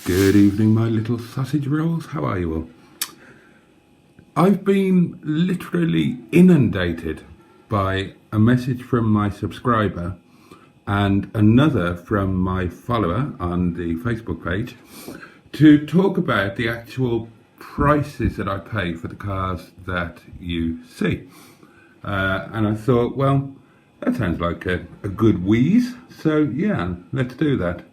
Good evening, my little sausage rolls. How are you all? I've been literally inundated by a message from my subscriber and another from my follower on the Facebook page to talk about the actual prices that I pay for the cars that you see. And I thought, well, that sounds like a good wheeze. So yeah, let's do that.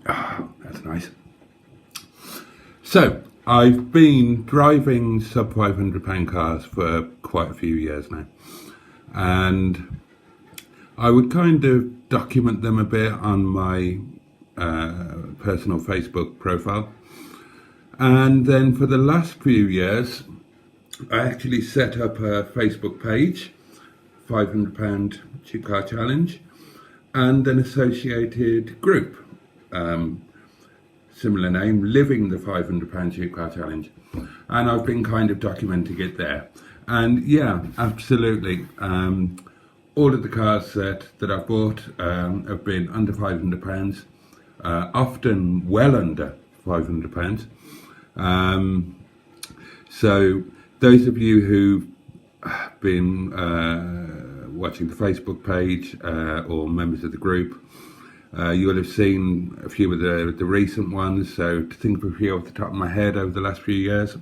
That's nice. So, I've been driving sub £500 cars for quite a few years now, and I would kind of document them a bit on my personal Facebook profile. And then for the last few years, I actually set up a Facebook page, £500 Cheap Car Challenge, and an associated group. Similar name, Living the £500 Cheap Car Challenge, and I've been kind of documenting it there. And yeah, absolutely, all of the cars that I've bought have been under £500, often well under £500. So those of you who've been watching the Facebook page or members of the group, you'll have seen a few of the recent ones. So to think of a few off the top of my head over the last few years,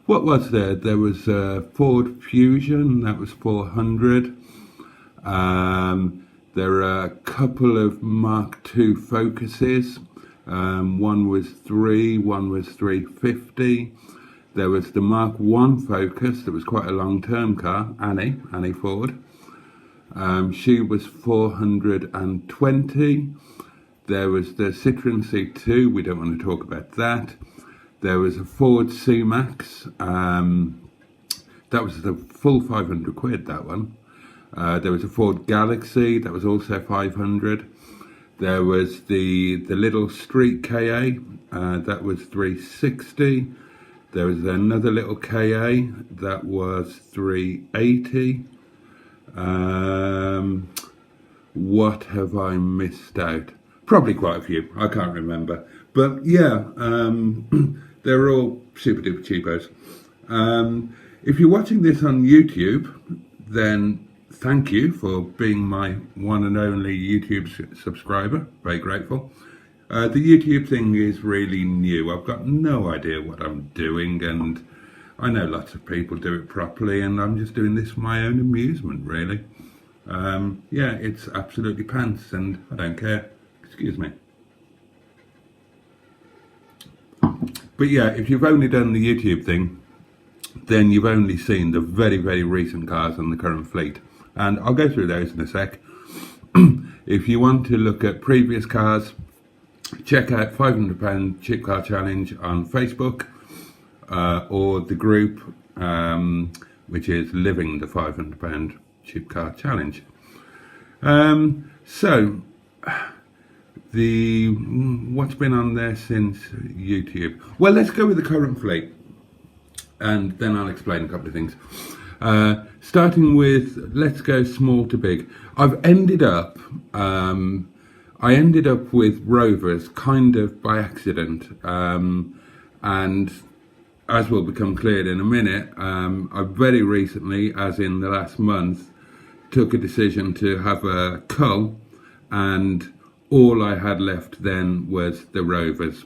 what was there? There was a Ford Fusion, that was 400. There are a couple of Mark II Focuses. One was 3, one was 350. There was the Mark I Focus, that was quite a long-term car, Annie Ford. She was 420. There was the Citroen C2, we don't want to talk about that. There was a Ford C-Max, that was the full 500 quid, that one. There was a Ford Galaxy, that was also 500. There was the little Street KA, that was 360. There was another little KA, that was 380. What have I missed out? Probably quite a few, I can't remember. But yeah, they're all super duper cheapos. If you're watching this on YouTube, then thank you for being my one and only YouTube subscriber. Very grateful. The YouTube thing is really new. I've got no idea what I'm doing, and I know lots of people do it properly, and I'm just doing this for my own amusement, really. Yeah, it's absolutely pants, and I don't care. Excuse me. But yeah, if you've only done the YouTube thing, then you've only seen the very, very recent cars on the current fleet. And I'll go through those in a sec. If you want to look at previous cars, check out £500 Cheap Car Challenge on Facebook, or the group, which is Living the £500 Cheap Car Challenge. So, what's been on there since YouTube? Well, let's go with the current fleet, and then I'll explain a couple of things. Starting with, let's go small to big. I ended up with Rovers kind of by accident, and as will become clear in a minute, I very recently, as in the last month, took a decision to have a cull, and all I had left then was the Rovers.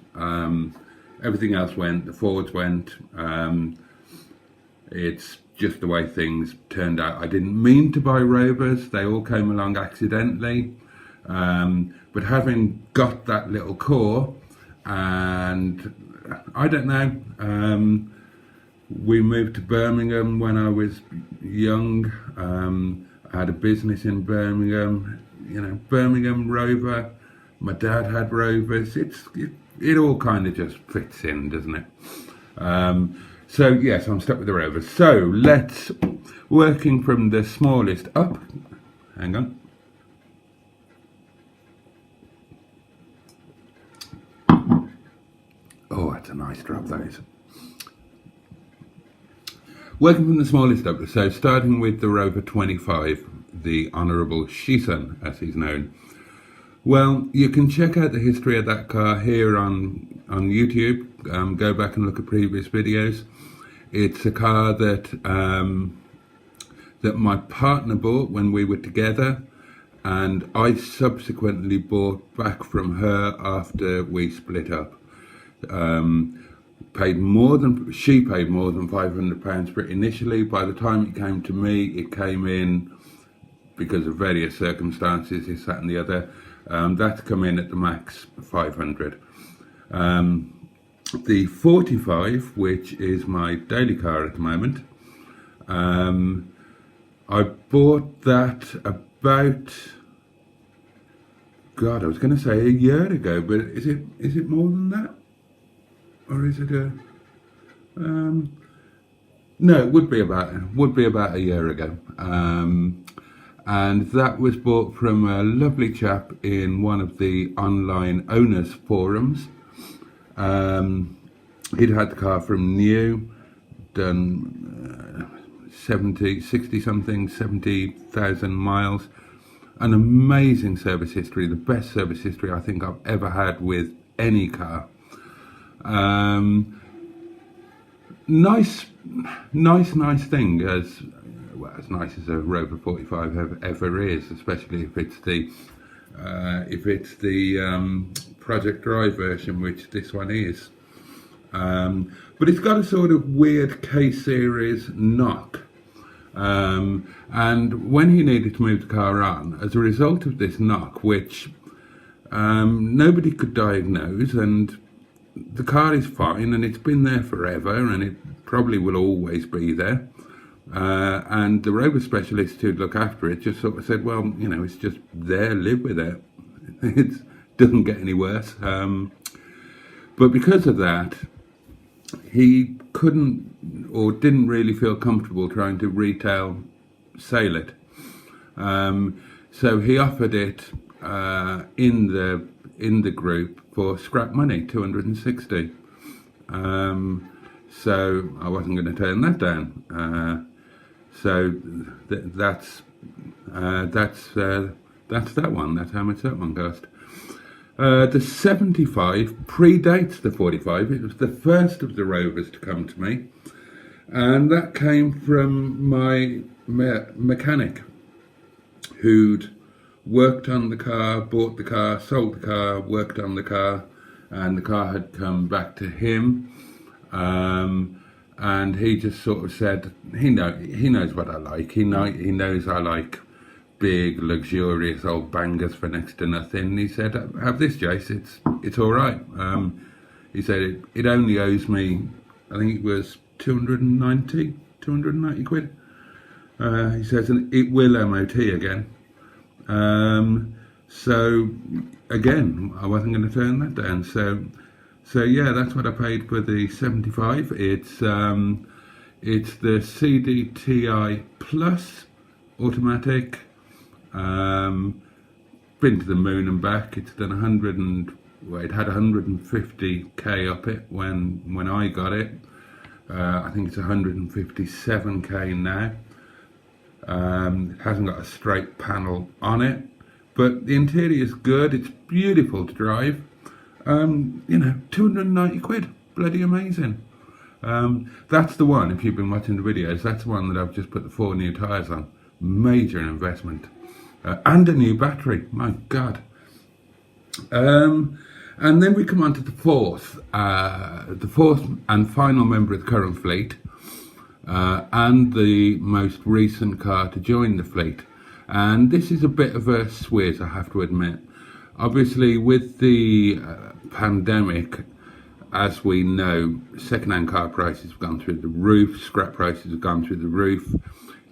Everything else went, the Fords went. It's just the way things turned out. I didn't mean to buy Rovers, they all came along accidentally. But having got that little core, and I don't know, we moved to Birmingham when I was young. I had a business in Birmingham, you know, Birmingham Rover. My dad had Rovers. It all kind of just fits in, doesn't it? So yes, I'm stuck with the Rovers. So let's, working from the smallest up, Hang on. Oh, that's a nice drop, that is. Working from the smallest up, so starting with the Rover 25, the Honourable Shisun, as he's known. Well, you can check out the history of that car here on YouTube. Go back and look at previous videos. It's a car that that my partner bought when we were together, and I subsequently bought back from her after we split up. She paid more than £500 for it initially. By the time it came to me, it came in, because of various circumstances, this, that and the other, that's come in at the max 500. The 45, which is my daily car at the moment, I bought that about, God, I was going to say a year ago, but is it more than that? Or is it a, no, it would be about a year ago. And that was bought from a lovely chap in one of the online owners forums. He'd had the car from new, done 70,000 miles. An amazing service history, the best service history I think I've ever had with any car. Nice thing, as nice as a Rover 45 ever is, especially if it's the Project Drive version, which this one is. But it's got a sort of weird K-series knock. And when he needed to move the car on, as a result of this knock, which nobody could diagnose, and the car is fine, and it's been there forever, and it probably will always be there. And the Rover specialist who'd look after it just sort of said, well, you know, it's just there, live with it. It doesn't get any worse. But because of that, he couldn't or didn't really feel comfortable trying to retail sale it. So he offered it in the group for scrap money, 260. So I wasn't going to turn that down. So that's that one. That's how much that one cost. The 75 predates the 45. It was the first of the Rovers to come to me, and that came from my mechanic, who'd worked on the car, bought the car, sold the car, worked on the car, and the car had come back to him. And he just sort of said, he knows what I like. He knows I like big, luxurious old bangers for next to nothing. He said, have this, Jace, it's all right. He said it only owes me, I think it was 290 quid. He says, and it will MOT again. So again, I wasn't going to turn that down. So yeah, that's what I paid for the 75. It's the CDTI Plus automatic. Been to the moon and back. It's done it had 150k up it when I got it. I think it's 157k now. It hasn't got a straight panel on it, but the interior is good. It's beautiful to drive. 290 quid, bloody amazing. That's the one, if you've been watching the videos, that's the one that I've just put the 4 new tyres on. Major investment. And a new battery, my God. And then we come on to the fourth and final member of the current fleet, and the most recent car to join the fleet. And this is a bit of a swizz, I have to admit. Obviously, with the pandemic, as we know, second-hand car prices have gone through the roof, scrap prices have gone through the roof.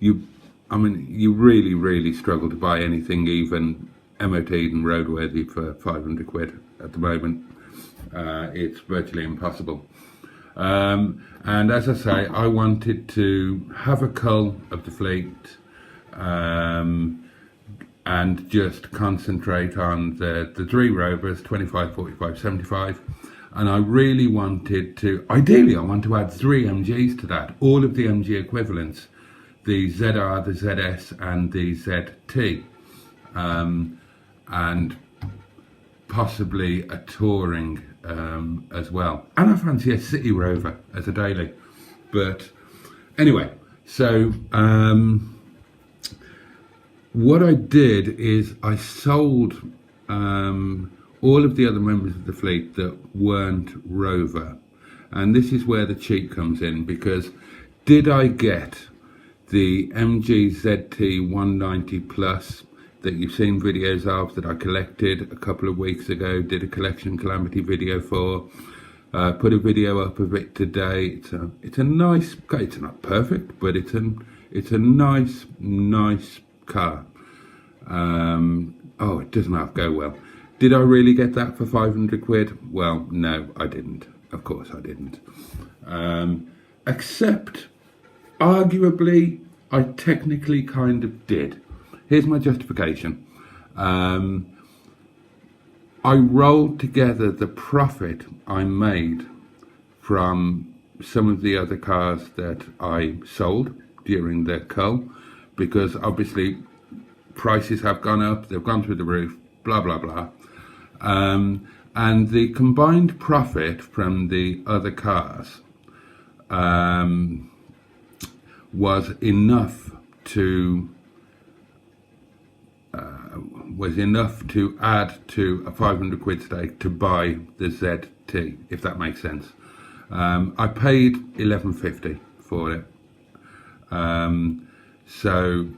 You really, really struggle to buy anything even MOT'd and roadworthy for 500 quid at the moment. It's virtually impossible. And as I say, I wanted to have a cull of the fleet, and just concentrate on the three Rovers, 25, 45, 75. And I really wanted to, ideally I want to add three MGs to that, all of the MG equivalents, the ZR, the ZS and the ZT, and possibly a touring as well. And I fancy a City Rover as a daily. But anyway, so what I did is I sold all of the other members of the fleet that weren't Rover. And this is where the cheat comes in, because did I get the MG ZT 190 Plus that you've seen videos of, that I collected a couple of weeks ago, did a collection calamity video for, put a video up of it today. It's a nice, it's not perfect, but it's a nice car. Oh, it does not go well. Did I really get that for 500 quid? Well, no, I didn't. Of course I didn't. Except, arguably, I technically kind of did. Here's my justification. I rolled together the profit I made from some of the other cars that I sold during the cull, because obviously prices have gone up, they've gone through the roof, blah, blah, blah. And the combined profit from the other cars was enough to add to a 500 quid stake to buy the ZT, if that makes sense. I paid 11.50 for it. So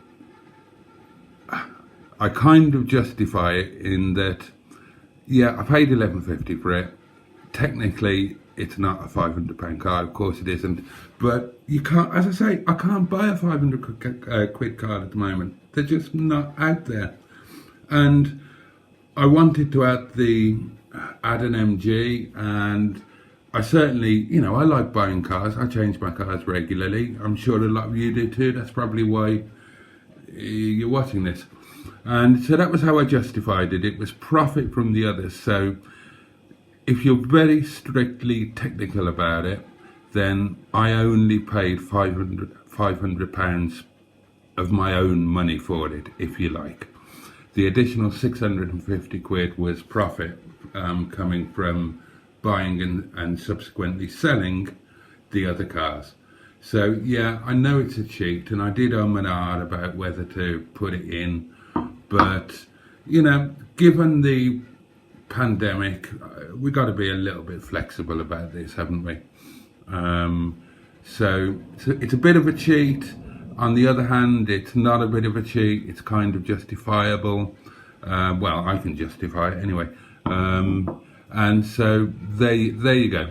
I kind of justify it in that, yeah, I paid 11.50 for it. Technically, it's not a £500 car, of course it isn't. But you can't, as I say, I can't buy a 500 quid car at the moment. They're just not out there. And I wanted to add an MG, and I certainly, you know, I like buying cars. I change my cars regularly. I'm sure a lot of you do too. That's probably why you're watching this. And so that was how I justified it. It was profit from the others. So if you're very strictly technical about it, then I only paid £500 of my own money for it, if you like. The additional 650 quid was profit coming from buying and subsequently selling the other cars. So yeah, I know it's a cheat, and I did and ah about whether to put it in, but you know, given the pandemic, we got to be a little bit flexible about this, haven't we? So it's a bit of a cheat. On the other hand, it's not a bit of a cheat. It's kind of justifiable. Well, I can justify it anyway. And so there you go.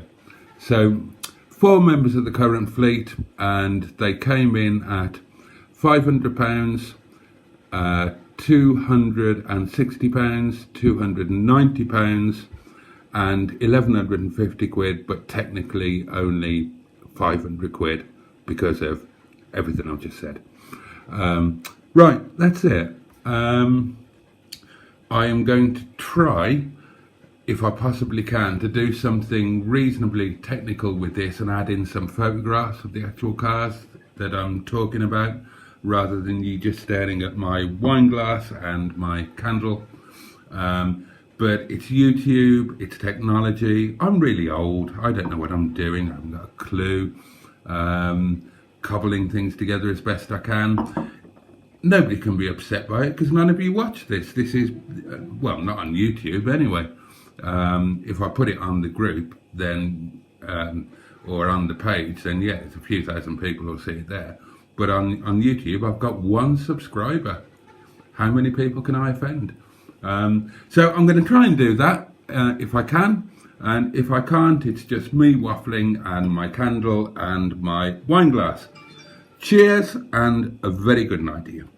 So 4 members of the current fleet, and they came in at £500, £260, £290, and 1150 quid, but technically only 500 quid because of everything I've just said. Right, that's it. I am going to try, if I possibly can, to do something reasonably technical with this and add in some photographs of the actual cars that I'm talking about, rather than you just staring at my wine glass and my candle. But it's YouTube, it's technology. I'm really old. I don't know what I'm doing. I haven't got a clue. Cobbling things together as best I can. Nobody can be upset by it because none of you watch this. This is, well, not on YouTube anyway. If I put it on the group, then, or on the page, then yeah, it's a few thousand people will see it there. But on YouTube, I've got 1 subscriber. How many people can I offend? So I'm going to try and do that if I can. And if I can't, it's just me waffling and my candle and my wine glass. Cheers and a very good night to you.